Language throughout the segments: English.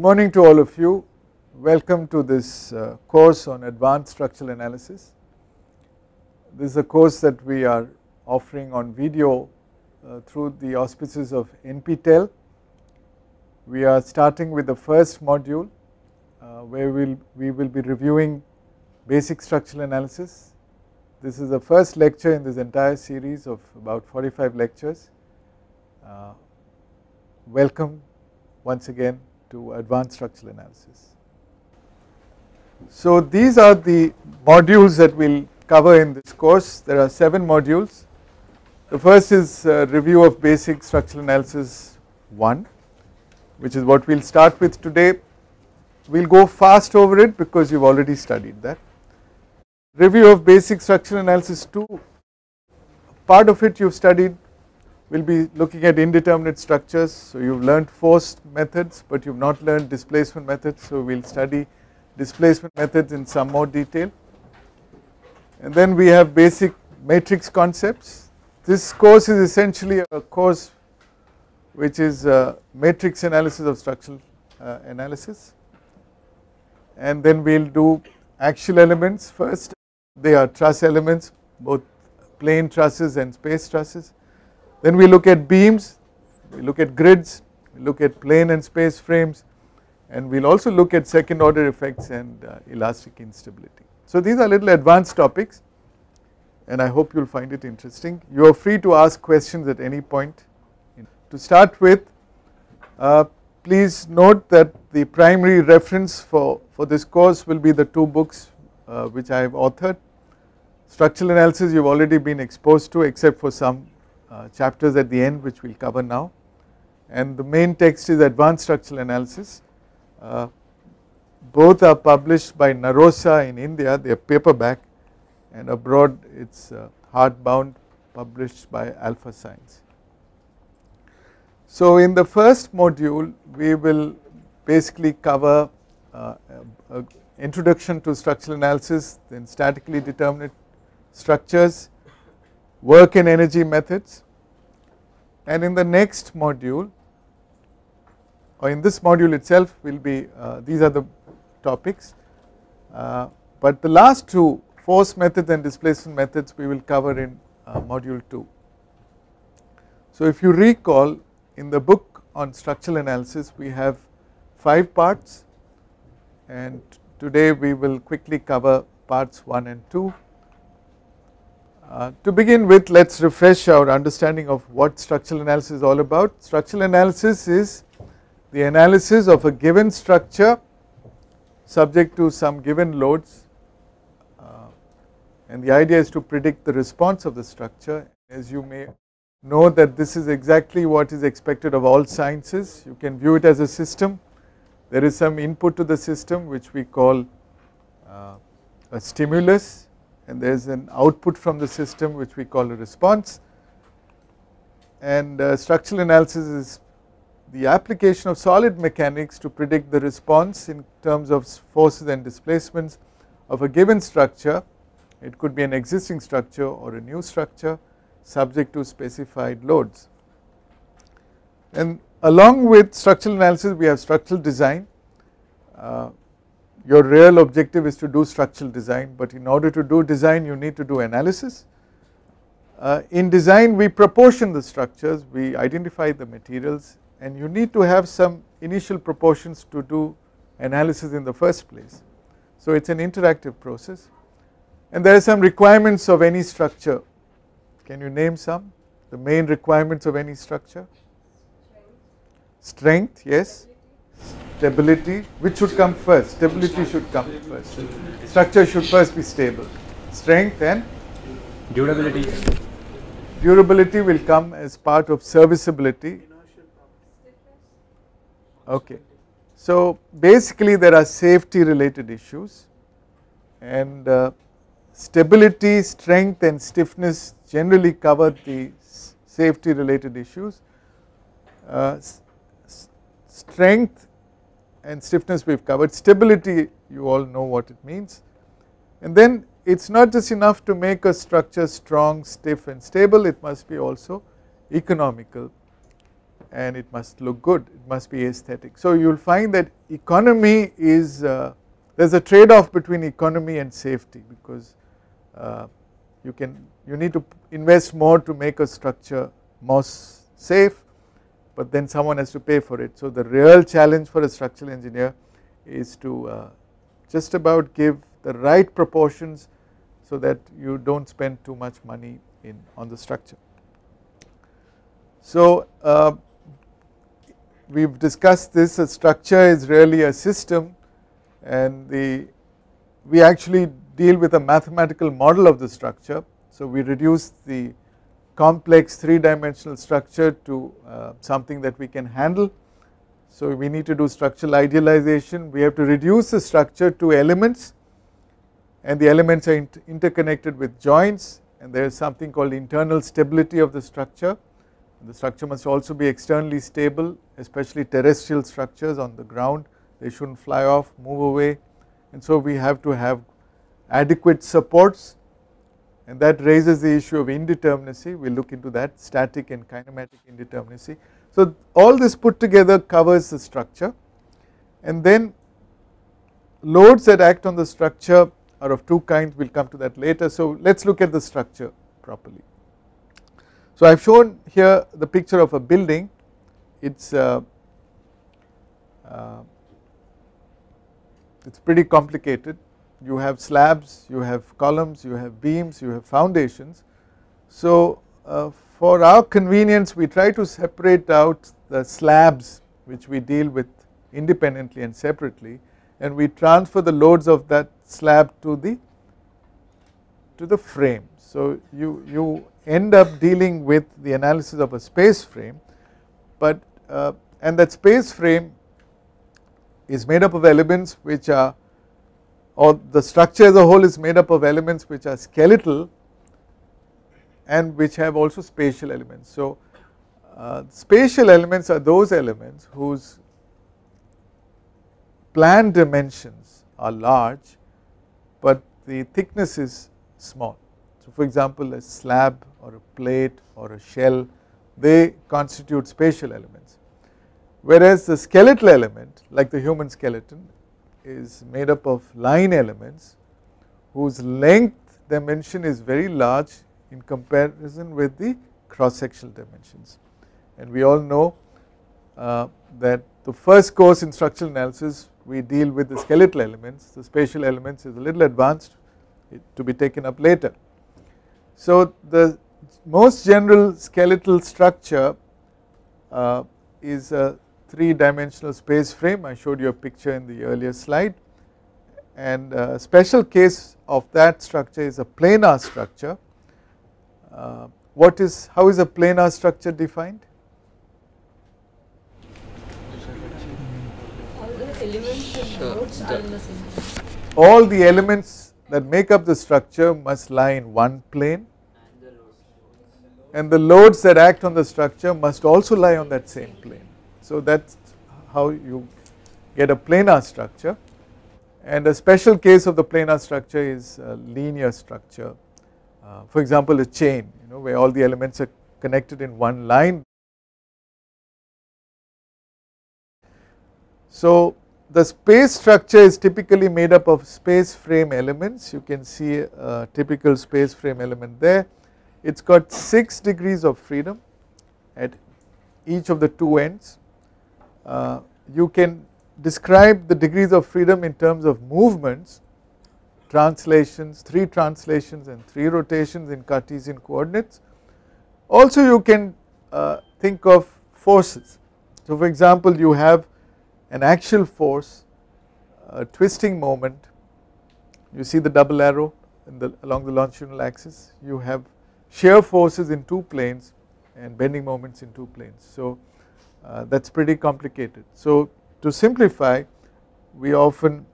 Good morning to all of you. Welcome to this course on advanced structural analysis. This is a course that we are offering on video through the auspices of NPTEL. We are starting with the first module where we will be reviewing basic structural analysis. This is the first lecture in this entire series of about 45 lectures. Welcome once again to advanced structural analysis. So these are the modules that we will cover in this course. There are 7 modules. The first is review of basic structural analysis 1, which is what we will start with today. We will go fast over it because you have already studied that. Review of basic structural analysis 2, part of it you have studied. We will be looking at indeterminate structures. So you have learned force methods, but you have not learned displacement methods. So we will study displacement methods in some more detail. And then we have basic matrix concepts. This course is essentially a course which is matrix analysis of structural analysis. And then we will do axial elements first. They are truss elements, both plane trusses and space trusses. Then we look at beams, we look at grids, we look at plane and space frames, and we will also look at second order effects and elastic instability. So these are little advanced topics and I hope you will find it interesting. You are free to ask questions at any point. To start with, please note that the primary reference for this course will be the 2 books which I have authored. Structural analysis you have already been exposed to, except for some chapters at the end which we will cover now, and the main text is advanced structural analysis. Both are published by Narosa in India, they are paperback, and abroad it is hardbound, published by Alpha Science. So in the first module we will basically cover introduction to structural analysis, then statically determinate structures, work and energy methods, and in the next module, or in this module itself will be these are the topics, but the last 2, force methods and displacement methods, we will cover in module 2. So if you recall, in the book on structural analysis we have 5 parts, and today we will quickly cover parts 1 and 2. To begin with, let us refresh our understanding of what structural analysis is all about. Structural analysis is the analysis of a given structure subject to some given loads, and the idea is to predict the response of the structure. As you may know that this is exactly what is expected of all sciences. You can view it as a system. There is some input to the system which we call a stimulus, and there is an output from the system which we call a response, and structural analysis is the application of solid mechanics to predict the response in terms of forces and displacements of a given structure. It could be an existing structure or a new structure subject to specified loads. And along with structural analysis we have structural design. Your real objective is to do structural design, but in order to do design you need to do analysis. In design we proportion the structures, we identify the materials, and you need to have some initial proportions to do analysis in the first place. So it is an interactive process, and there are some requirements of any structure. Can you name some? The main requirements of any structure? Strength, yes. Stability, which should come first? Stability should come first. Structure should first be stable. Strength and durability. Durability will come as part of serviceability. Okay. So basically there are safety related issues, and stability, strength and stiffness generally cover the safety related issues. Strength and stiffness we have covered. Stability, you all know what it means, and then it is not just enough to make a structure strong, stiff and stable, it must be also economical. and it must look good, it must be aesthetic. So you will find that economy is, there is a trade off between economy and safety, because you need to invest more to make a structure more safe, but then someone has to pay for it. So the real challenge for a structural engineer is to just about give the right proportions so that you do not spend too much money on the structure. So we have discussed this, a structure is really a system, and we actually deal with a mathematical model of the structure. So we reduce the complex 3-dimensional structure to something that we can handle. So we need to do structural idealization, we have to reduce the structure to elements, and the elements are interconnected with joints, and there is something called internal stability of the structure. The structure must also be externally stable, especially terrestrial structures on the ground, they should not fly off, move away, and so we have to have adequate supports, and that raises the issue of indeterminacy. We will look into that, static and kinematic indeterminacy. So all this put together covers the structure, and then loads that act on the structure are of two kinds, we will come to that later. So let us look at the structure properly. So I have shown here the picture of a building, it's pretty complicated. You have slabs, you have columns, you have beams, you have foundations. So for our convenience we try to separate out the slabs which we deal with independently and separately, and we transfer the loads of that slab to the frame. So you end up dealing with the analysis of a space frame, but and that space frame is made up of elements which are, or the structure as a whole is made up of elements which are skeletal and which have also spatial elements. So spatial elements are those elements whose plan dimensions are large but the thickness is small. So for example, a slab or a plate or a shell, they constitute spatial elements, whereas the skeletal element, like the human skeleton, is made up of line elements whose length dimension is very large in comparison with the cross sectional dimensions. And we all know that the first course in structural analysis we deal with the skeletal elements, the spatial elements is a little advanced, to be taken up later. So the most general skeletal structure is a 3-dimensional space frame. I showed you a picture in the earlier slide, and a special case of that structure is a planar structure. How is a planar structure defined? All the elements and nodes are in the same plane. All the elements that make up the structure must lie in one plane, and the loads that act on the structure must also lie on that same plane. So that is how you get a planar structure, and a special case of the planar structure is a linear structure. For example, a chain, where all the elements are connected in one line. So the space structure is typically made up of space frame elements. You can see a typical space frame element there. It has got 6 degrees of freedom at each of the two ends. You can describe the degrees of freedom in terms of movements, translations, 3 translations and 3 rotations in Cartesian coordinates. Also you can think of forces. So for example, you have an axial force, a twisting moment, you see the double arrow along the longitudinal axis, you have shear forces in 2 planes and bending moments in 2 planes. So that is pretty complicated. So to simplify, we often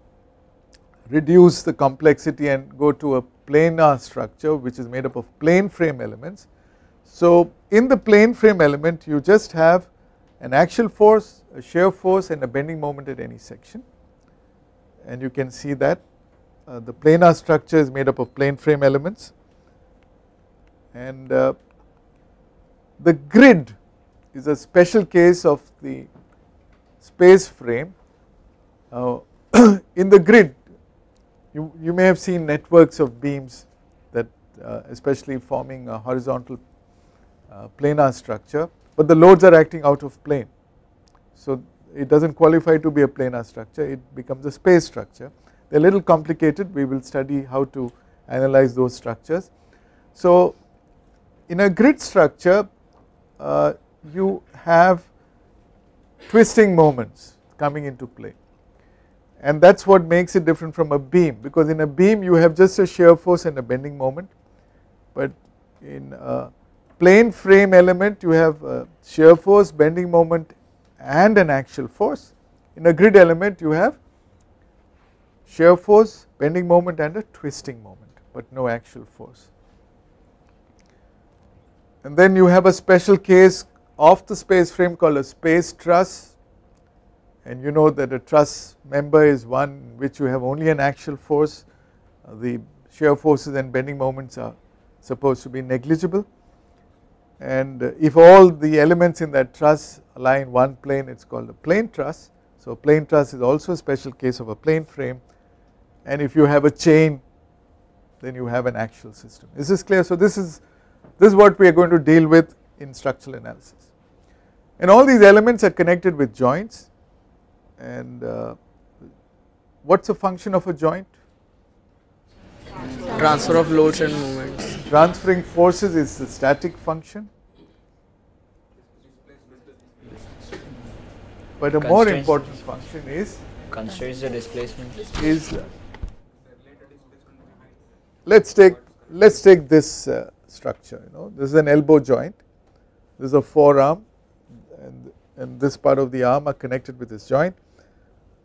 reduce the complexity and go to a planar structure which is made up of plane frame elements. So in the plane frame element you just have an axial force, a shear force and a bending moment at any section, and you can see that the planar structure is made up of plane frame elements, and the grid is a special case of the space frame. In the grid, you may have seen networks of beams that especially forming a horizontal planar structure, but the loads are acting out of plane. So it does not qualify to be a planar structure, it becomes a space structure. They are a little complicated, we will study how to analyze those structures. So in a grid structure you have twisting moments coming into play, and that is what makes it different from a beam, because in a beam you have just a shear force and a bending moment, but in a plane frame element you have a shear force, bending moment and an axial force. In a grid element you have shear force, bending moment and a twisting moment, but no axial force. And then you have a special case of the space frame called a space truss, and you know that a truss member is one in which you have only an axial force, the shear forces and bending moments are supposed to be negligible, and if all the elements in that truss lie in one plane, it is called a plane truss. So a plane truss is also a special case of a plane frame, and if you have a chain then you have an axial system. Is this clear? So this is what we are going to deal with in structural analysis, and all these elements are connected with joints. And what is the function of a joint? Transfer of loads and moments. Transferring forces is the static function, but a more important function is constrains the displacement. Let's take this structure. This is an elbow joint, this is a forearm, and this part of the arm are connected with this joint.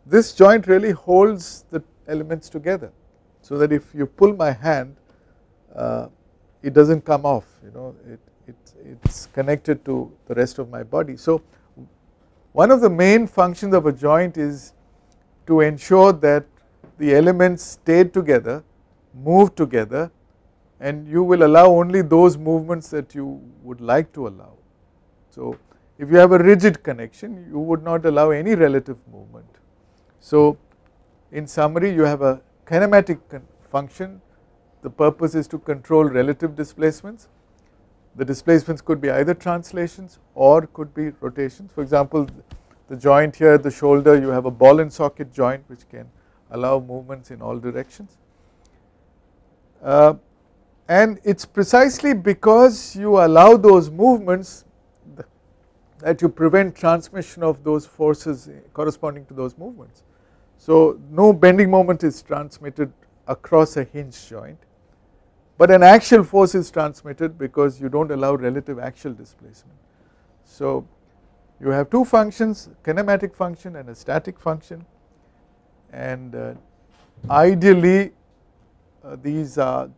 This joint really holds the elements together, so that if you pull my hand it does not come off, it is connected to the rest of my body. So one of the main functions of a joint is to ensure that the elements stay together, move together, and you will allow only those movements that you would like to allow. So if you have a rigid connection, you would not allow any relative movement. So in summary, you have a kinematic function. The purpose is to control relative displacements. The displacements could be either translations or could be rotations. For example, the joint here at the shoulder, you have a ball and socket joint which can allow movements in all directions. And it is precisely because you allow those movements that you prevent transmission of those forces corresponding to those movements. So no bending moment is transmitted across a hinged joint, but an axial force is transmitted because you do not allow relative axial displacement. So you have two functions, kinematic function and a static function, and ideally these are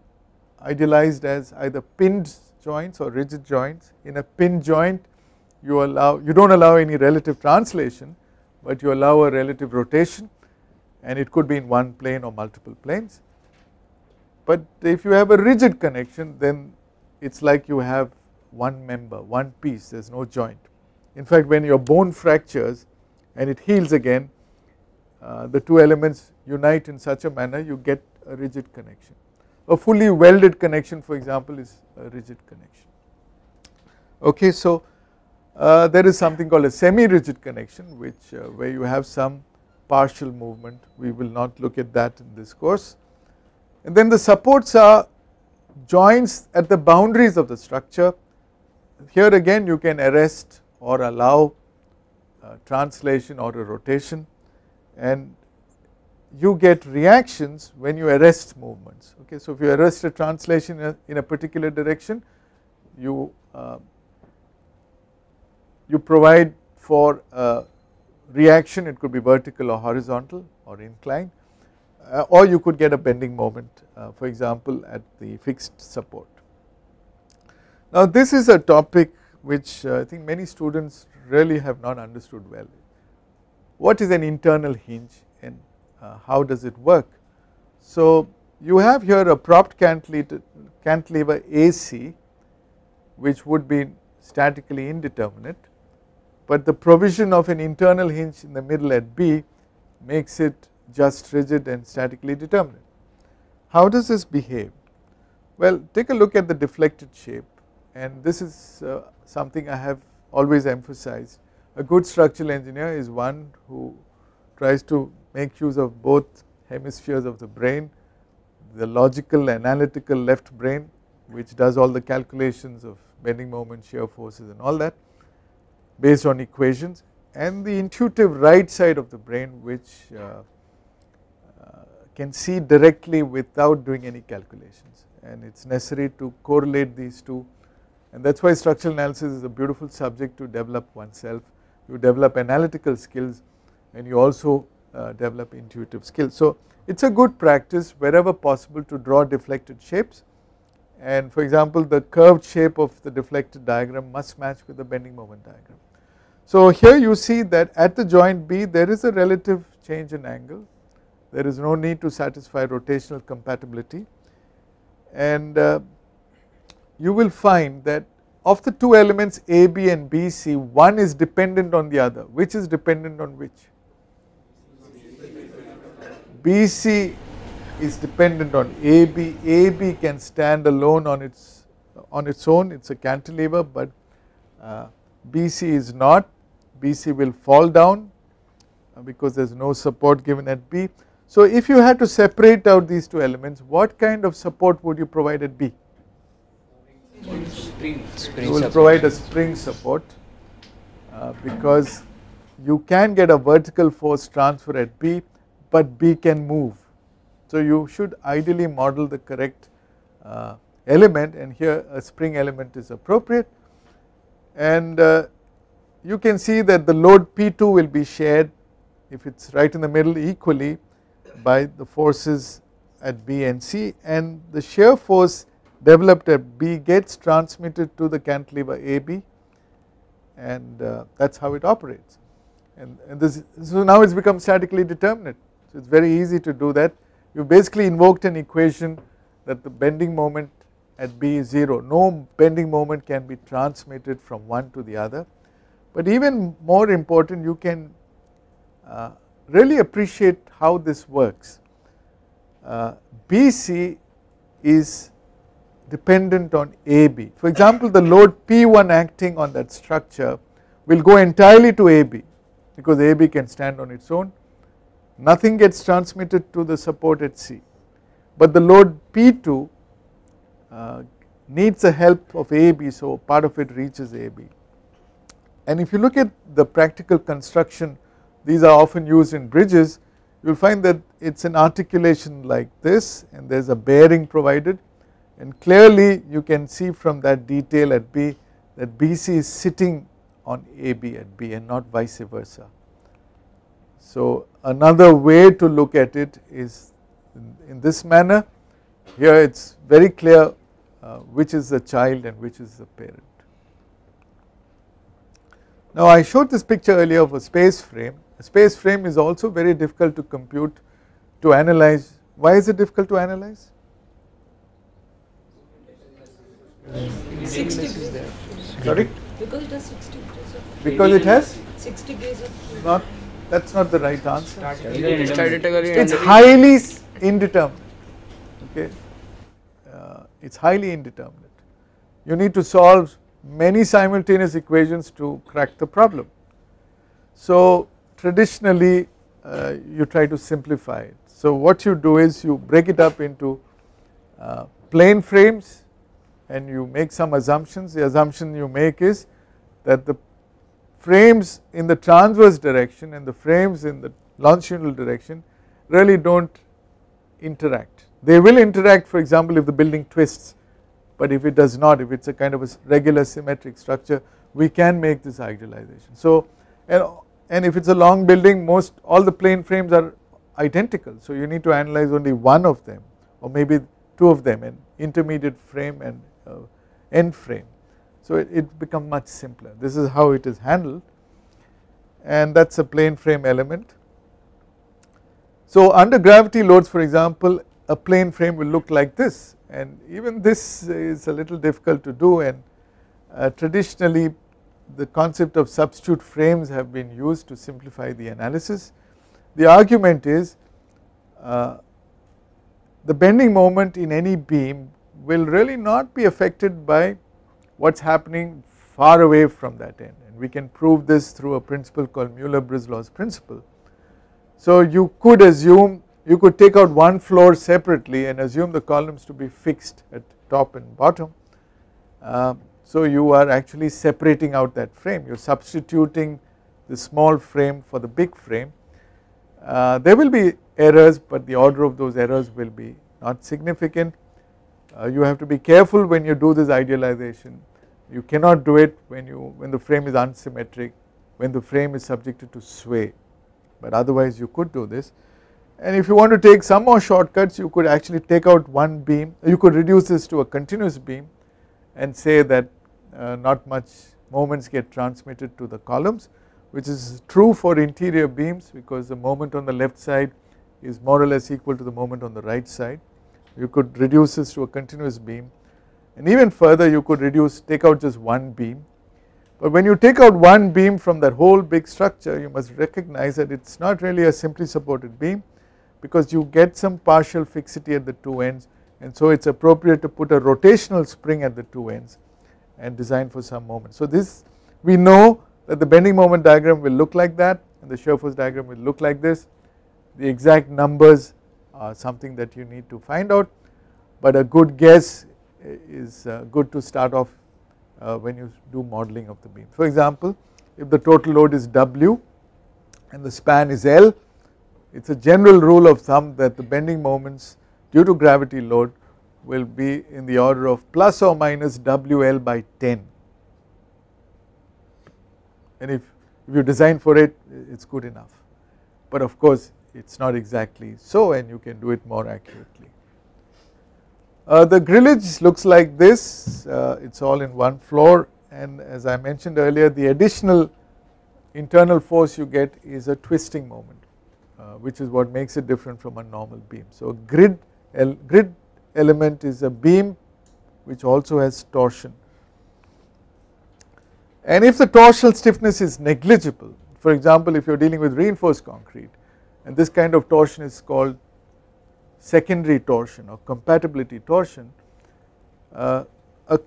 idealized as either pinned joints or rigid joints. In a pinned joint you do not allow any relative translation, but you allow a relative rotation, and it could be in one plane or multiple planes. But if you have a rigid connection, then it is like you have one member, one piece, there is no joint. In fact, when your bone fractures and it heals again, the two elements unite in such a manner you get a rigid connection. A fully welded connection, for example, is a rigid connection. Okay, so there is something called a semi-rigid connection, which where you have some partial movement. We will not look at that in this course. And then the supports are joints at the boundaries of the structure. Here again you can arrest or allow translation or a rotation, and you get reactions when you arrest movements. Okay, so if you arrest a translation in a particular direction, you provide for a reaction. It could be vertical or horizontal or inclined, or you could get a bending moment, for example at the fixed support. Now this is a topic which I think many students really have not understood well. What is an internal hinge and how does it work? So you have here a propped cantilever AC, which would be statically indeterminate, but the provision of an internal hinge in the middle at B makes it just rigid and statically determinate. How does this behave? Well, take a look at the deflected shape, and this is something I have always emphasized. A good structural engineer is one who tries to make use of both hemispheres of the brain, the logical analytical left brain, which does all the calculations of bending moment, shear forces and all that based on equations, and the intuitive right side of the brain, which can see directly without doing any calculations, and it is necessary to correlate these two, and that is why structural analysis is a beautiful subject to develop oneself. You develop analytical skills and you also develop intuitive skills. So it is a good practice wherever possible to draw deflected shapes, and for example the curved shape of the deflected diagram must match with the bending moment diagram. So here you see that at the joint B there is a relative change in angle, there is no need to satisfy rotational compatibility, and you will find that of the two elements AB and BC, one is dependent on the other. Which is dependent on which? BC is dependent on AB. AB can stand alone on its own, it is a cantilever, but BC is not. BC will fall down because there is no support given at B. So if you had to separate out these two elements, what kind of support would you provide at B? You will provide a spring support because you can get a vertical force transfer at B, but B can move. So you should ideally model the correct element, and here a spring element is appropriate, and you can see that the load P2 will be shared, if it is right in the middle, equally by the forces at B and C, and the shear force developed at B gets transmitted to the cantilever AB, and that is how it operates, and this, so now it has become statically determinate. So it is very easy to do that. You basically invoked an equation that the bending moment at B is 0, no bending moment can be transmitted from one to the other, but even more important, you can really appreciate how this works. BC is dependent on AB. For example, the load P1 acting on that structure will go entirely to AB because AB can stand on its own, nothing gets transmitted to the support at C, but the load P2 needs the help of AB, so part of it reaches AB. And if you look at the practical construction, these are often used in bridges, you will find that it is an articulation like this, and there is a bearing provided, and clearly you can see from that detail at B that BC is sitting on AB at B and not vice versa. So another way to look at it is in this manner. Here it is very clear which is the child and which is the parent. Now I showed this picture earlier of a space frame. A space frame is also very difficult to compute, to analyze. Why is it difficult to analyze? 60 degrees. Sorry? Because it has 60 degrees of Because it has? 60 degrees of Not, that is not the right answer. Statically It is highly indeterminate. Okay, it is highly indeterminate. You need to solve many simultaneous equations to crack the problem. So traditionally you try to simplify it. So what you do is you break it up into plane frames and you make some assumptions. The assumption you make is that the frames in the transverse direction and the frames in the longitudinal direction really do not interact. They will interact, for example, if the building twists, but if it does not, if it is a kind of a regular symmetric structure, we can make this idealization. So and if it is a long building, all the plane frames are identical, so you need to analyze only one of them or maybe two of them, an intermediate frame and end frame. So it becomes much simpler. This is how it is handled, and that is a plane frame element. So under gravity loads, for example, a plane frame will look like this, and even this is a little difficult to do, and traditionally the concept of substitute frames have been used to simplify the analysis. The argument is the bending moment in any beam will really not be affected by what is happening far away from that end, and we can prove this through a principle called Mueller-Brislow's principle. So you could assume, you could take out one floor separately and assume the columns to be fixed at top and bottom. So you are actually separating out that frame, you are substituting the small frame for the big frame. There will be errors, but the order of those errors will be not significant. You have to be careful when you do this idealization. You cannot do it when the frame is unsymmetric, when the frame is subjected to sway, but otherwise you could do this. And if you want to take some more shortcuts, you could actually take out one beam, you could reduce this to a continuous beam and say that not much moments get transmitted to the columns, which is true for interior beams because the moment on the left side is more or less equal to the moment on the right side. You could reduce this to a continuous beam, and even further you could take out just one beam. But when you take out one beam from that whole big structure, you must recognize that it is not really a simply supported beam, because you get some partial fixity at the two ends, and so it is appropriate to put a rotational spring at the two ends and design for some moment. So this, we know that the bending moment diagram will look like that and the shear force diagram will look like this. The exact numbers are something that you need to find out, but a good guess is good to start off when you do modeling of the beam. For example, if the total load is W and the span is L, it is a general rule of thumb that the bending moments due to gravity load will be in the order of plus or minus WL by 10, and if you design for it, it is good enough, but of course it is not exactly so, and you can do it more accurately. The grillage looks like this, it is all in one floor, and as I mentioned earlier, the additional internal force you get is a twisting moment, which is what makes it different from a normal beam. So grid element is a beam which also has torsion, and if the torsional stiffness is negligible, for example if you are dealing with reinforced concrete, and this kind of torsion is called secondary torsion or compatibility torsion, a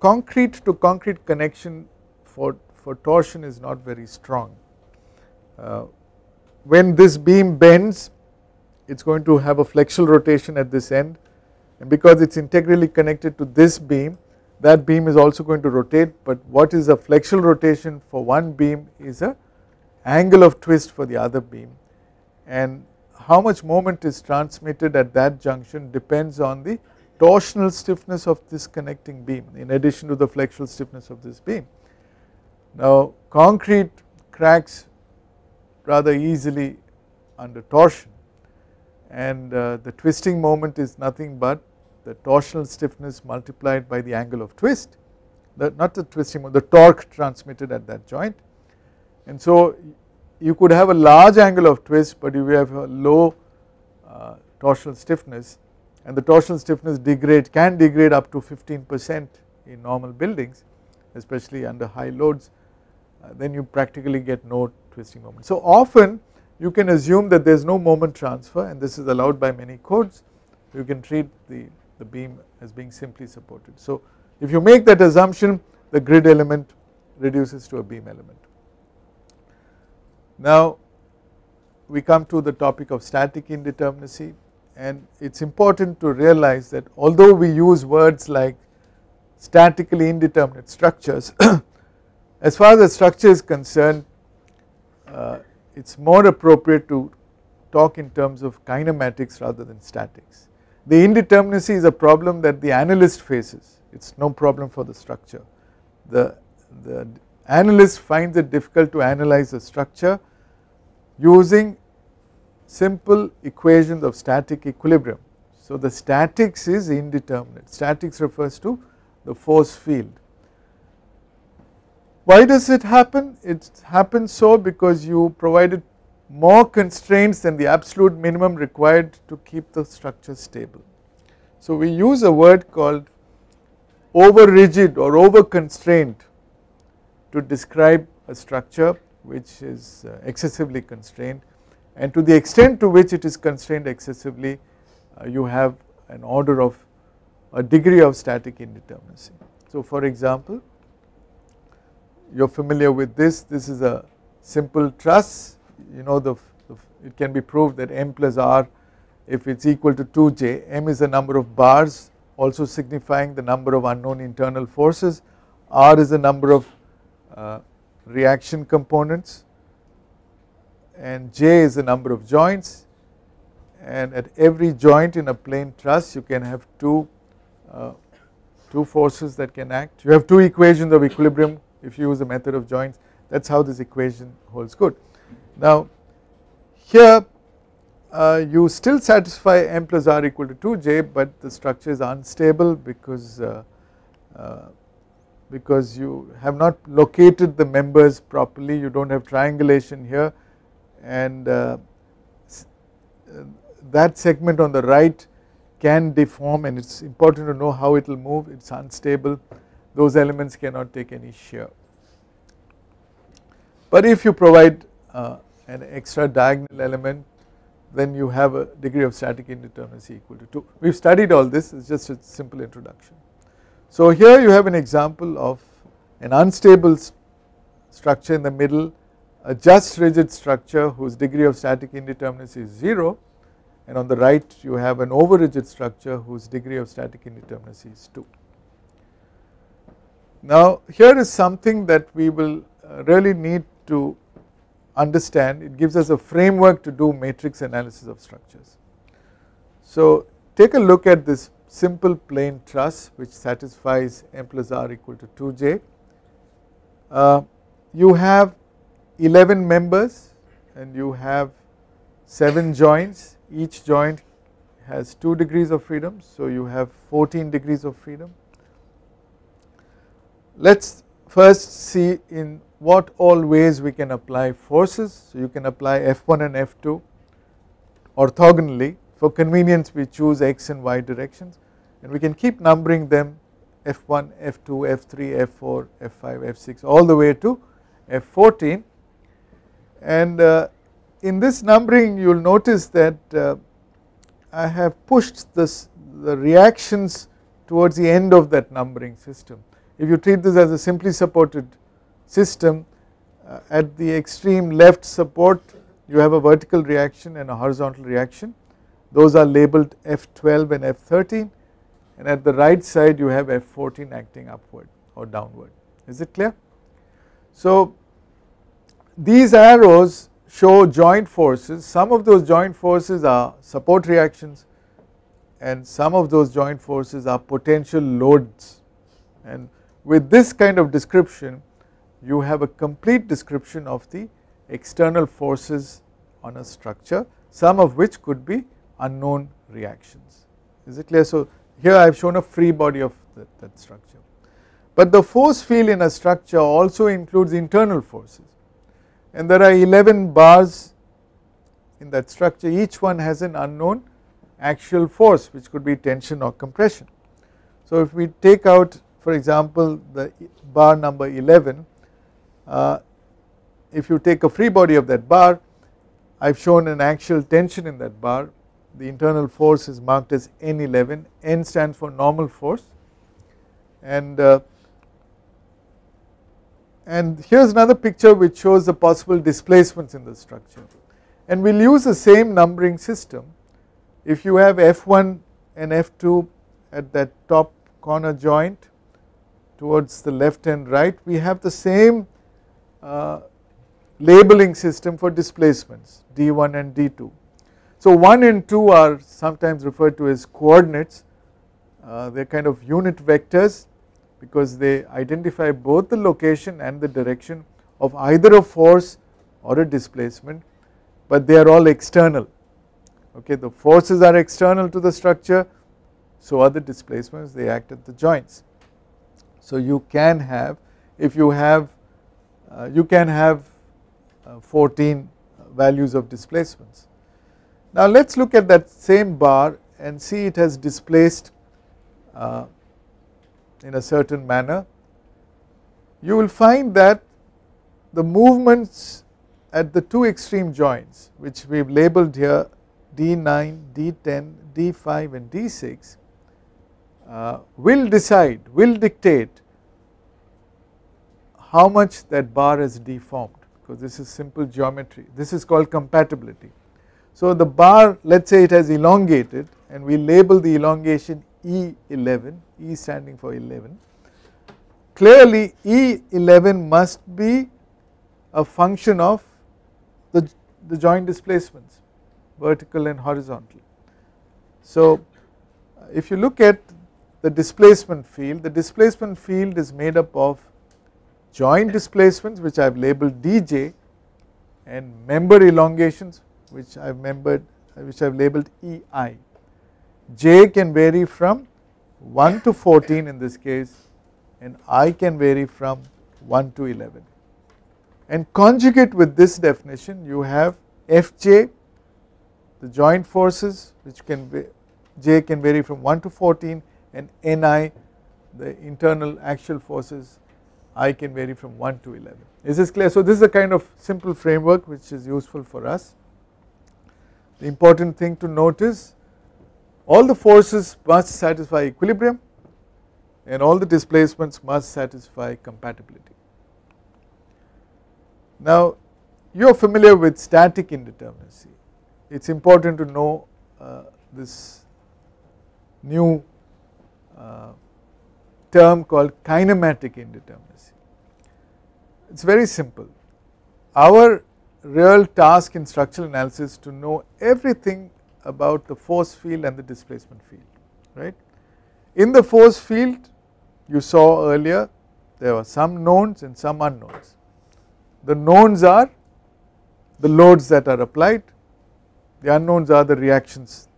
concrete to concrete connection for torsion is not very strong. When this beam bends, it is going to have a flexural rotation at this end, and because it is integrally connected to this beam, that beam is also going to rotate, but what is a flexural rotation for one beam is a angle of twist for the other beam, and how much moment is transmitted at that junction depends on the torsional stiffness of this connecting beam in addition to the flexural stiffness of this beam. Now concrete cracks rather easily under torsion, and the twisting moment is nothing but the torsional stiffness multiplied by the angle of twist, not the twisting moment, the torque transmitted at that joint. And so you could have a large angle of twist, but you have a low torsional stiffness, and the torsional stiffness can degrade up to 15% in normal buildings, especially under high loads, then you practically get no twisting moment. So often you can assume that there is no moment transfer, and this is allowed by many codes. You can treat the beam as being simply supported. So if you make that assumption, the grid element reduces to a beam element. Now we come to the topic of static indeterminacy, and it is important to realize that although we use words like statically indeterminate structures, as far as the structure is concerned, it is more appropriate to talk in terms of kinematics rather than statics. The indeterminacy is a problem that the analyst faces, it is no problem for the structure. The analyst finds it difficult to analyze the structure using simple equations of static equilibrium. So the statics is indeterminate, statics refers to the force field. Why does it happen? It happens so because you provided more constraints than the absolute minimum required to keep the structure stable. So we use a word called over rigid or over constrained to describe a structure which is excessively constrained, and to the extent to which it is constrained excessively, you have an order of a degree of static indeterminacy. So for example, you are familiar with this is a simple truss, you know it can be proved that m plus r, if it is equal to 2j, m is the number of bars also signifying the number of unknown internal forces, r is the number of reaction components, and j is the number of joints, and at every joint in a plane truss you can have two forces that can act. You have two equations of equilibrium if you use the method of joints. That is how this equation holds good. Now here you still satisfy m plus r equal to 2j, but the structure is unstable because you have not located the members properly, you do not have triangulation here, and that segment on the right can deform, and it is important to know how it will move. It is unstable, those elements cannot take any shear. But if you provide an extra diagonal element, then you have a degree of static indeterminacy equal to 2. We have studied all this, it is just a simple introduction. So here you have an example of an unstable structure in the middle, a just rigid structure whose degree of static indeterminacy is 0, and on the right you have an over rigid structure whose degree of static indeterminacy is 2. Now here is something that we will really need to understand. It gives us a framework to do matrix analysis of structures. So take a look at this simple plane truss which satisfies m plus r equal to 2j. You have 11 members and you have 7 joints, each joint has 2 degrees of freedom, so you have 14 degrees of freedom. Let us first see in what all ways we can apply forces. So you can apply F1 and F2 orthogonally. For convenience we choose x and y directions, and we can keep numbering them F1, F2, F3, F4, F5, F6 all the way to F14, and in this numbering you will notice that I have pushed the reactions towards the end of that numbering system. If you treat this as a simply supported system, at the extreme left support you have a vertical reaction and a horizontal reaction, those are labeled F12 and F13, and at the right side you have F14 acting upward or downward. Is it clear? So these arrows show joint forces. Some of those joint forces are support reactions and some of those joint forces are potential loads, and with this kind of description you have a complete description of the external forces on a structure, some of which could be unknown reactions. Is it clear? So here I have shown a free body of that structure, but the force field in a structure also includes internal forces, and there are 11 bars in that structure, each one has an unknown axial force which could be tension or compression. So if we take out for example the bar number 11, if you take a free body of that bar, I have shown an axial tension in that bar, the internal force is marked as N11, N stands for normal force, and here is another picture which shows the possible displacements in the structure, and we will use the same numbering system. If you have F1 and F2 at that top corner joint towards the left and right, we have the same labeling system for displacements D1 and D2. So 1 and 2 are sometimes referred to as coordinates, they are kind of unit vectors because they identify both the location and the direction of either a force or a displacement, but they are all external. Okay, the forces are external to the structure, so are the displacements, they act at the joints. So you can have, if you have, you can have 14 values of displacements. Now let us look at that same bar and see it has displaced in a certain manner. you will find that the movements at the two extreme joints, which we have labeled here D9, D10, D5 and D6, will dictate how much that bar has deformed, because this is simple geometry. This is called compatibility. So the bar, let us say it has elongated, and we label the elongation E11, E standing for 11. Clearly E11 must be a function of the joint displacements, vertical and horizontal. So if you look at the displacement field is made up of joint displacements, which I have labeled dj, and member elongations, which I have labeled ei. J can vary from 1 to 14 in this case, and I can vary from 1 to 11. And conjugate with this definition, you have Fj, the joint forces, which J can vary from 1 to 14, and Ni, the internal axial forces, I can vary from 1 to 11. Is this clear? So this is a kind of simple framework which is useful for us. The important thing to note is all the forces must satisfy equilibrium, and all the displacements must satisfy compatibility. Now you are familiar with static indeterminacy. It is important to know this new term called kinematic indeterminacy. It is very simple. Our real task in structural analysis is to know everything about the force field and the displacement field, right. In the force field, you saw earlier there were some knowns and some unknowns. The knowns are the loads that are applied, the unknowns are the reactions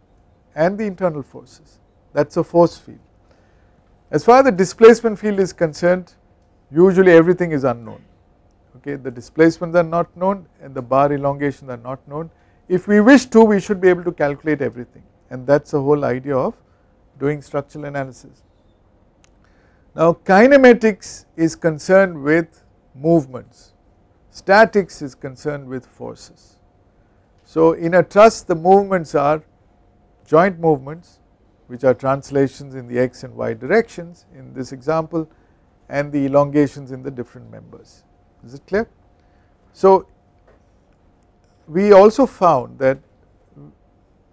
and the internal forces. That is a force field. As far as the displacement field is concerned, usually everything is unknown. Okay, the displacements are not known and the bar elongations are not known. If we wish to, we should be able to calculate everything, and that is the whole idea of doing structural analysis. Now kinematics is concerned with movements, statics is concerned with forces. So in a truss the movements are joint movements, which are translations in the x and y directions in this example, and the elongations in the different members. Is it clear? So we also found that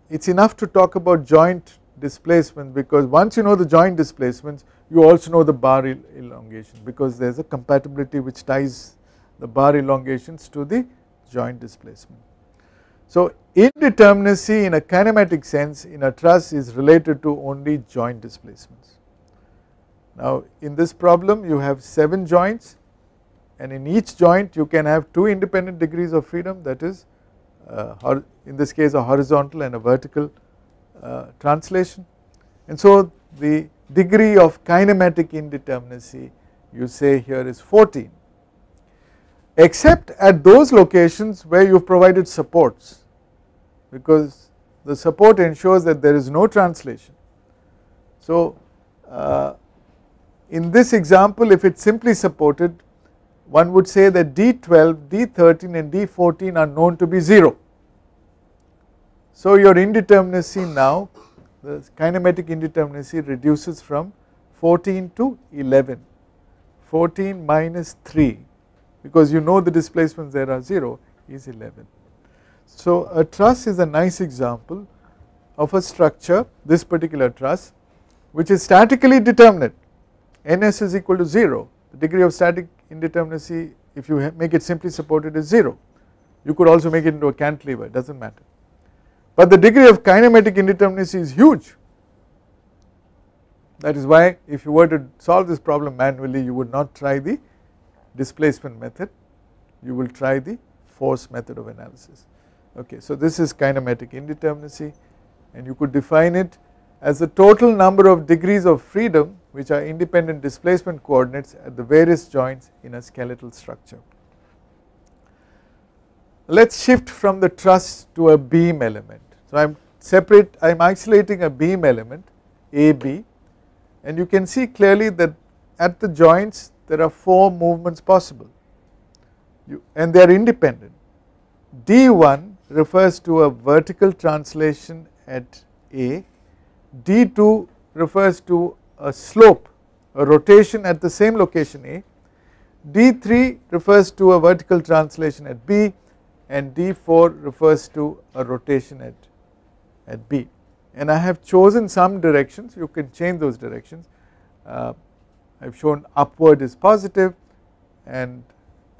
it is enough to talk about joint displacement, because once you know the joint displacements, you also know the bar elongation, because there is a compatibility which ties the bar elongations to the joint displacement. So indeterminacy in a kinematic sense in a truss is related to only joint displacements. Now in this problem you have 7 joints, and in each joint you can have 2 independent degrees of freedom, that is in this case a horizontal and a vertical translation, and so the degree of kinematic indeterminacy you say here is 14, except at those locations where you have provided supports, because the support ensures that there is no translation. So in this example, if it is simply supported, one would say that D12, D13 and D14 are known to be 0. So your indeterminacy now, the kinematic indeterminacy reduces from 14 to 11, 14 minus 3, because you know the displacements there are 0, is 11. So a truss is a nice example of a structure, this particular truss, which is statically determinate. Ns is equal to 0, the degree of static indeterminacy, if you make it simply supported, is 0. You could also make it into a cantilever, it does not matter. But the degree of kinematic indeterminacy is huge. That is why if you were to solve this problem manually, you would not try the displacement method, you will try the force method of analysis. Okay, so this is kinematic indeterminacy, and you could define it as the total number of degrees of freedom which are independent displacement coordinates at the various joints in a skeletal structure. Let us shift from the truss to a beam element. So I am isolating a beam element AB, and you can see clearly that at the joints there are 4 movements possible and they are independent. D1 refers to a vertical translation at A, D2 refers to a slope, a rotation at the same location A, D3 refers to a vertical translation at B, and D4 refers to a rotation at B. And I have chosen some directions, you can change those directions. I have shown upward is positive and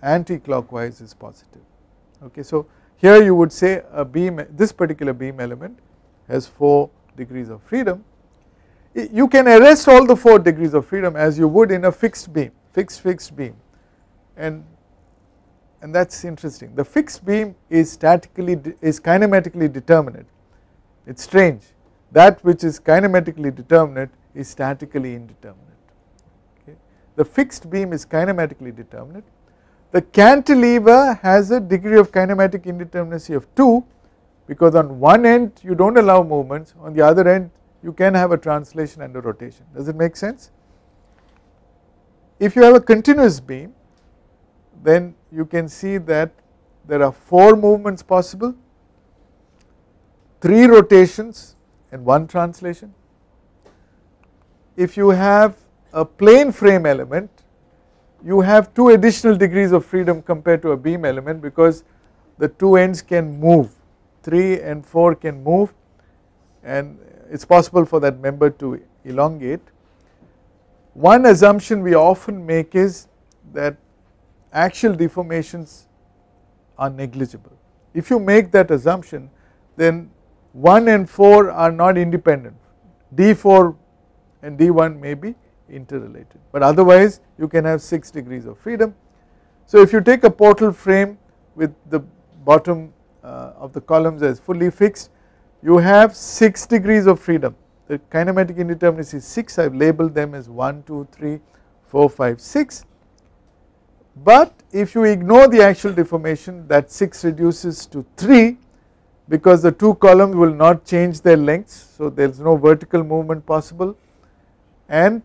anti-clockwise is positive. Okay, so here you would say a beam, this particular beam element has 4 degrees of freedom. You can arrest all the 4 degrees of freedom as you would in a fixed beam, fixed beam, and that is interesting. The fixed beam is kinematically determinate. It is strange. That which is kinematically determinate is statically indeterminate. Okay. The fixed beam is kinematically determinate. The cantilever has a degree of kinematic indeterminacy of 2, because on one end you do not allow movements, on the other end you can have a translation and a rotation. Does it make sense? If you have a continuous beam, then you can see that there are 4 movements possible, 3 rotations and 1 translation. If you have a plane frame element, you have 2 additional degrees of freedom compared to a beam element, because the 2 ends can move, 3 and 4 can move, and it is possible for that member to elongate. One assumption we often make is that axial deformations are negligible. If you make that assumption, then 1 and 4 are not independent, D4 and D1 may be interrelated, but otherwise you can have 6 degrees of freedom. So if you take a portal frame with the bottom of the columns as fully fixed, you have 6 degrees of freedom. The kinematic indeterminacy is 6, I have labeled them as 1, 2, 3, 4, 5, 6. But if you ignore the axial deformation, that 6 reduces to 3, because the 2 columns will not change their lengths, so there is no vertical movement possible, and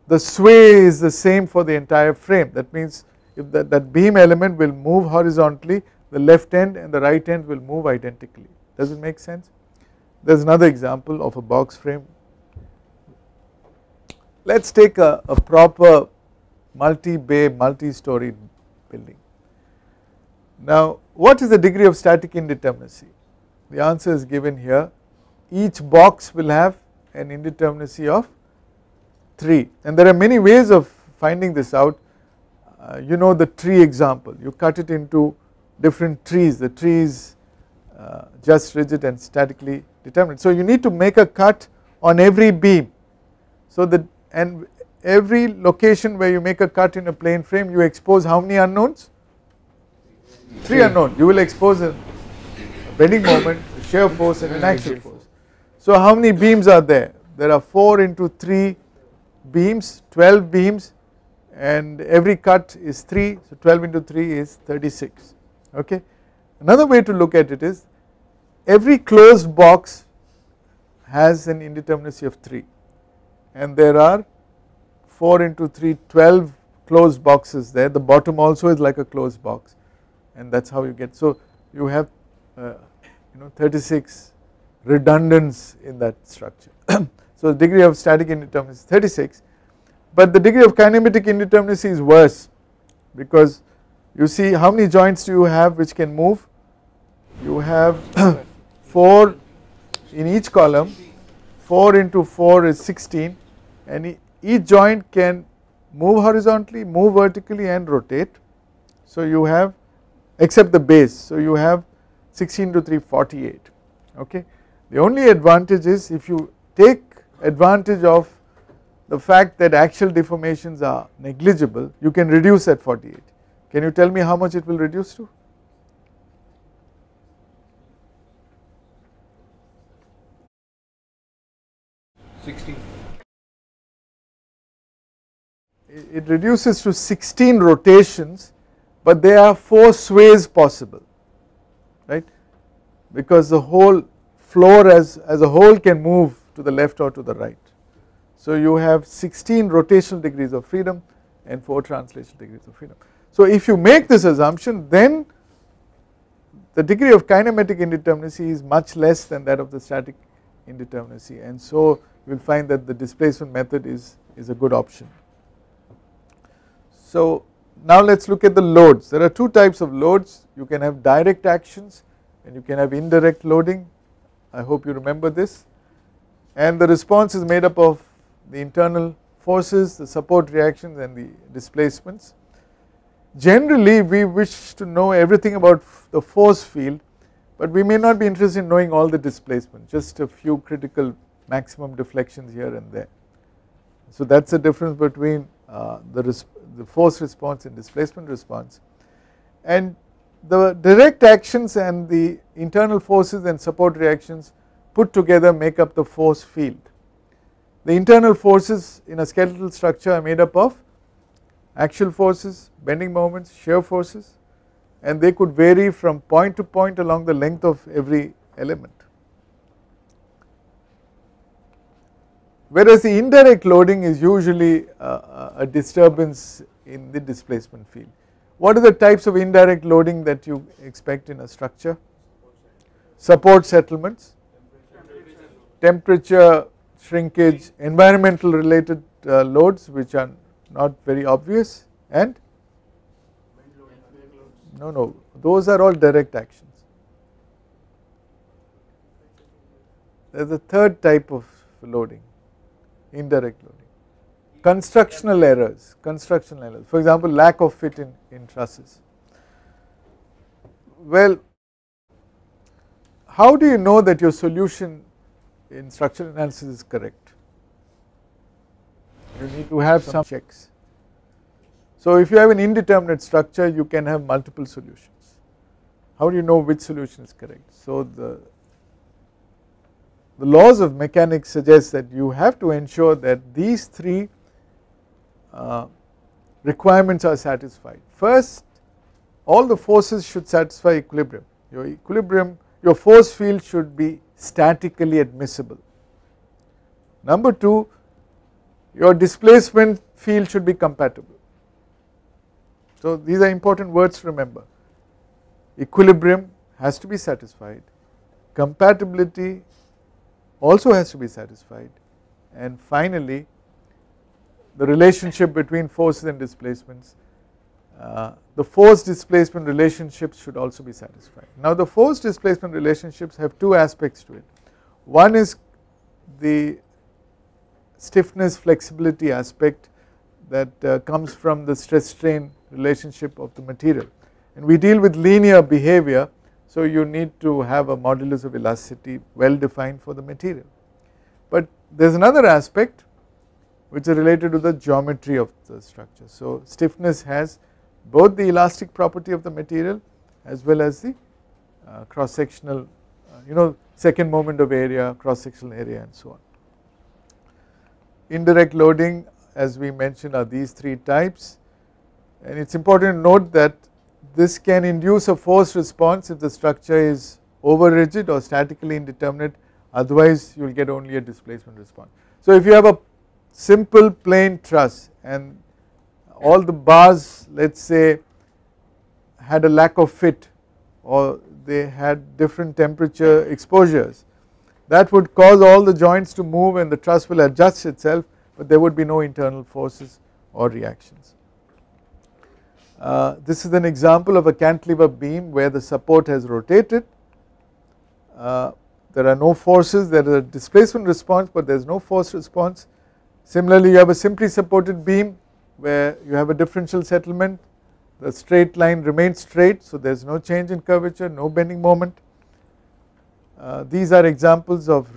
the sway is the same for the entire frame. That means if that beam element will move horizontally, the left end and the right end will move identically. Does it make sense? There is another example of a box frame. Let us take a proper multi-bay, multi-storied building. Now what is the degree of static indeterminacy? The answer is given here. Each box will have an indeterminacy of 3, and there are many ways of finding this out. You know the tree example, you cut it into different trees, the tree is just rigid and statically determinate. So you need to make a cut on every beam, so that, and every location where you make a cut in a plane frame, you expose how many unknowns? 3 unknowns. You will expose a bending moment, a shear force and an axial force. So how many beams are there? There are 4 into 3 beams, 12 beams, and every cut is 3, so 12 into 3 is 36. Okay. Another way to look at it is, every closed box has an indeterminacy of 3, and there are 4 into 3, 12 closed boxes there. The bottom also is like a closed box, and that is how you get. So you have 36 redundants in that structure. So the degree of static indeterminacy is 36, but the degree of kinematic indeterminacy is worse, because you see how many joints do you have which can move? You have 4 in each column, 4 into 4 is 16, and each joint can move horizontally, move vertically and rotate. So you have, except the base, so you have 16 to 3, 48. Okay. The only advantage is, if you take advantage of the fact that axial deformations are negligible, you can reduce at 48. Can you tell me how much it will reduce to? It reduces to 16 rotations, but there are 4 sways possible, right, because the whole floor as a whole can move to the left or to the right. So you have 16 rotational degrees of freedom, and 4 translational degrees of freedom. So if you make this assumption, then the degree of kinematic indeterminacy is much less than that of the static indeterminacy, and so you will find that the displacement method is a good option. So now let us look at the loads. There are 2 types of loads. You can have direct actions and you can have indirect loading. I hope you remember this, and the response is made up of the internal forces, the support reactions and the displacements. Generally we wish to know everything about the force field, but we may not be interested in knowing all the displacement, just a few critical maximum deflections here and there. So that is the difference between the force response and displacement response. And the direct actions and the internal forces and support reactions put together make up the force field. The internal forces in a skeletal structure are made up of axial forces, bending moments, shear forces, and they could vary from point to point along the length of every element. Whereas the indirect loading is usually a disturbance in the displacement field. What are the types of indirect loading that you expect in a structure? Support settlements, temperature, shrinkage, environmental related loads which are not very obvious, and no, those are all direct actions. There is a third type of loading, indirect loading. Constructional errors, for example lack of fit in trusses. Well, how do you know that your solution in structural analysis is correct? You need to have some checks. So if you have an indeterminate structure, you can have multiple solutions. How do you know which solution is correct? So the laws of mechanics suggest that you have to ensure that these 3 requirements are satisfied. First, all the forces should satisfy equilibrium. Your force field should be statically admissible. Number 2, your displacement field should be compatible. So these are important words to remember. Equilibrium has to be satisfied, compatibility also has to be satisfied, and finally the relationship between forces and displacements, the force displacement relationships should also be satisfied. Now the force displacement relationships have 2 aspects to it. One is the stiffness flexibility aspect that comes from the stress strain relationship of the material, and we deal with linear behavior, so you need to have a modulus of elasticity well defined for the material. But there is another aspect which is related to the geometry of the structure. So stiffness has both the elastic property of the material as well as the cross sectional second moment of area, cross sectional area and so on. Indirect loading, as we mentioned, are these 3 types, and it is important to note that this can induce a force response if the structure is over rigid or statically indeterminate, otherwise you will get only a displacement response. So if you have a simple plain truss and all the bars, let us say, had a lack of fit or they had different temperature exposures, that would cause all the joints to move and the truss will adjust itself, but there would be no internal forces or reactions. This is an example of a cantilever beam where the support has rotated. There are no forces, there is a displacement response, but there is no force response. Similarly, you have a simply supported beam where you have a differential settlement, the straight line remains straight, so there is no change in curvature, no bending moment. These are examples of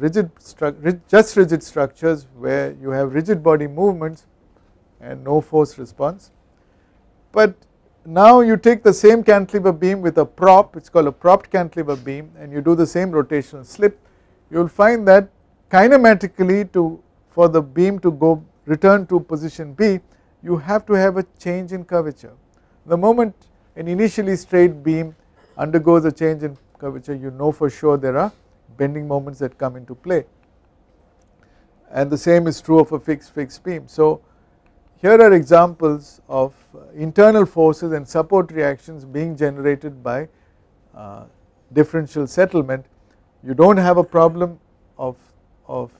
just rigid structures where you have rigid body movements and no force response. But now you take the same cantilever beam with a prop, it is called a propped cantilever beam, and you do the same rotational slip, you will find that kinematically for the beam to return to position B, you have to have a change in curvature. The moment an initially straight beam undergoes a change in curvature, you know for sure there are bending moments that come into play, and the same is true of a fixed beam. So here are examples of internal forces and support reactions being generated by differential settlement. You do not have a problem of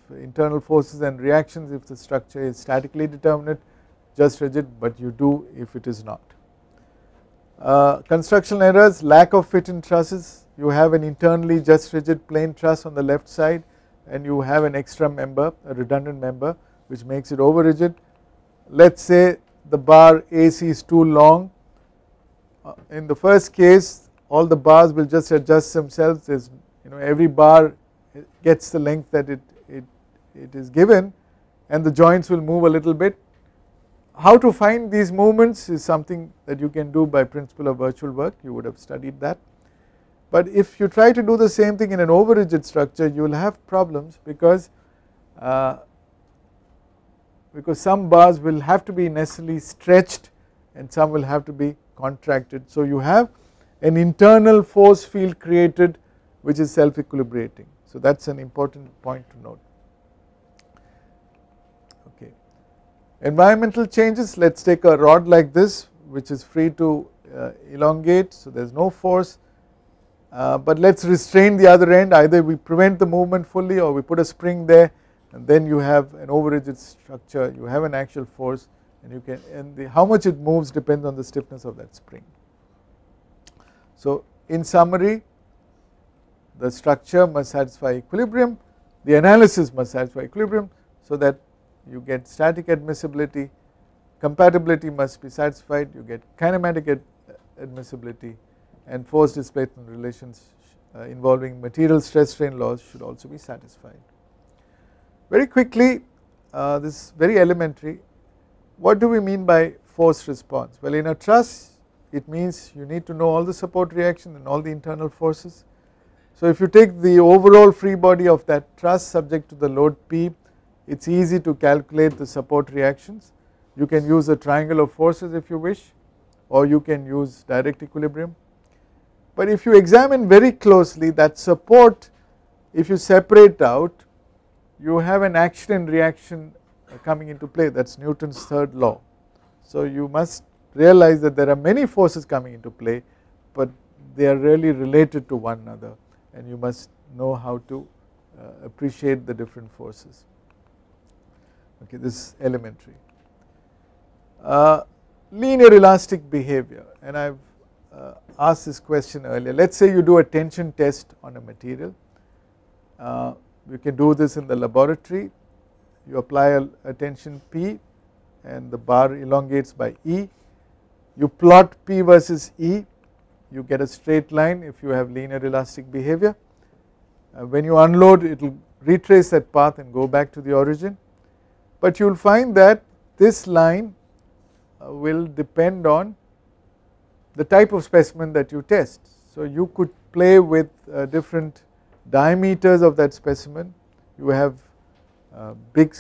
internal forces and reactions if the structure is statically determinate, just rigid, but you do if it is not. Constructional errors, lack of fit in trusses. You have an internally just rigid plain truss on the left side and you have an extra member, a redundant member, which makes it over rigid. Let us say the bar AC is too long. In the first case, all the bars will just adjust themselves. There is, every bar gets the length that it is given, and the joints will move a little bit. How to find these movements is something that you can do by principle of virtual work. You would have studied that. But if you try to do the same thing in an over rigid structure, you will have problems because some bars will have to be necessarily stretched and some will have to be contracted. So you have an internal force field created which is self equilibrating. So that is an important point to note. Okay. Environmental changes, let us take a rod like this which is free to elongate, so there is no force, but let us restrain the other end. Either we prevent the movement fully or we put a spring there, and then you have an over rigid structure, you have an actual force, and you can, and how much it moves depends on the stiffness of that spring. So in summary, the structure must satisfy equilibrium, the analysis must satisfy equilibrium, so that you get static admissibility, compatibility must be satisfied, you get kinematic admissibility, and force displacement relations involving material stress strain laws should also be satisfied. Very quickly, this is very elementary. What do we mean by force response? Well, in a truss it means you need to know all the support reaction and all the internal forces. So if you take the overall free body of that truss subject to the load P, it is easy to calculate the support reactions. You can use a triangle of forces if you wish, or you can use direct equilibrium. But if you examine very closely that support, if you separate out, you have an action and reaction coming into play. That is Newton's third law. So you must realize that there are many forces coming into play, but they are really related to one another, and you must know how to appreciate the different forces. Okay, this is elementary. Linear elastic behavior, and I have asked this question earlier. Let us say you do a tension test on a material. You can do this in the laboratory. You apply a tension P and the bar elongates by E. You plot P versus E, you get a straight line if you have linear elastic behavior. When you unload, it will retrace that path and go back to the origin, but you will find that this line will depend on the type of specimen that you test. So you could play with different diameters of that specimen. You have big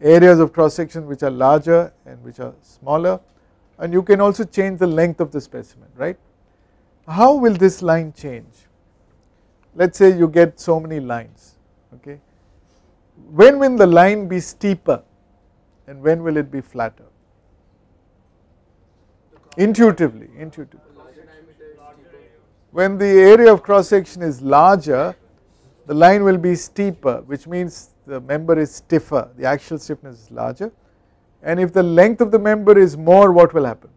areas of cross section which are larger and which are smaller, and you can also change the length of the specimen, right. How will this line change? Let us say you get so many lines, okay. When will the line be steeper and when will it be flatter? Intuitively. When the area of cross section is larger, the line will be steeper, which means the member is stiffer, the axial stiffness is larger, and if the length of the member is more, what will happen?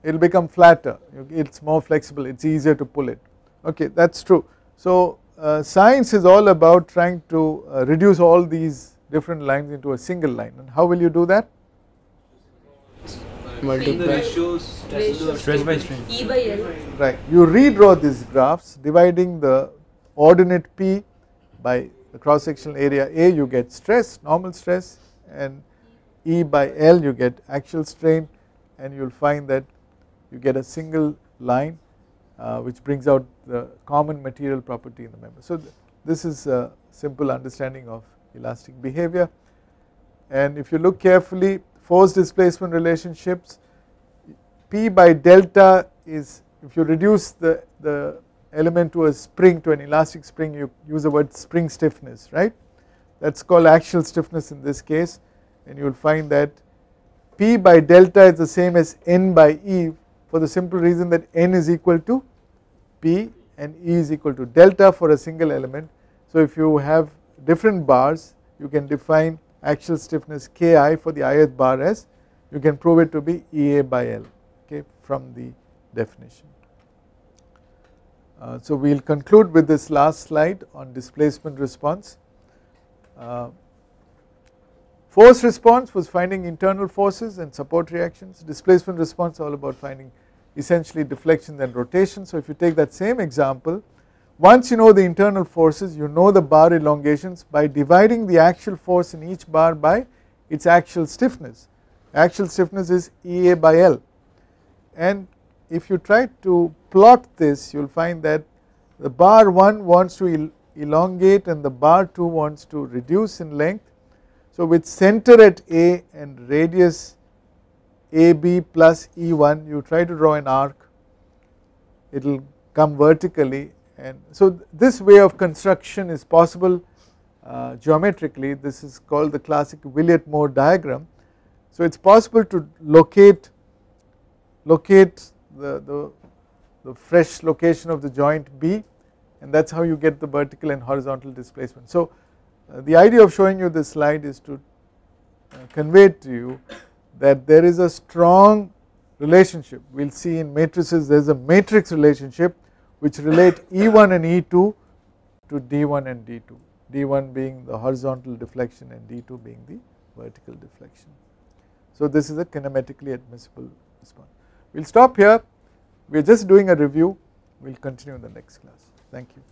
It will become flatter, it is more flexible, it is easier to pull it, okay, that is true. So science is all about trying to reduce all these different lines into a single line, and how will you do that? Multiply Stress by strain. E by L. Right, you redraw these graphs dividing the ordinate P by the cross sectional area A, you get stress, normal stress, and E by L you get axial strain, and you will find that you get a single line which brings out the common material property in the member. So this is a simple understanding of elastic behavior, and if you look carefully, force displacement relationships, P by delta is, if you reduce the element to a spring, to an elastic spring, you use the word spring stiffness, right. that is called axial stiffness in this case, and you will find that P by delta is the same as N by E for the simple reason that N is equal to P and E is equal to delta for a single element. So if you have different bars, you can define axial stiffness Ki for the ith bar as, you can prove it to be Ea by L, okay, from the definition. So we will conclude with this last slide on displacement response. Force response was finding internal forces and support reactions. Displacement response all about finding essentially deflections and rotation. So if you take that same example, once you know the internal forces, you know the bar elongations by dividing the actual force in each bar by its axial stiffness. Axial stiffness is Ea by L, and if you try to plot this, you will find that the bar 1 wants to elongate and the bar 2 wants to reduce in length. So with center at A and radius AB plus E1, you try to draw an arc, it will come vertically, and so this way of construction is possible geometrically. This is called the classic Williott-Moore diagram. So it is possible to locate the fresh location of the joint B, and that is how you get the vertical and horizontal displacement. So the idea of showing you this slide is to convey to you that there is a strong relationship. We will see in matrices there is a matrix relationship which relate E1 and E2 to D1 and D2, D1 being the horizontal deflection and D2 being the vertical deflection. So this is a kinematically admissible response. We will stop here, we are just doing a review, we will continue in the next class. Thank you.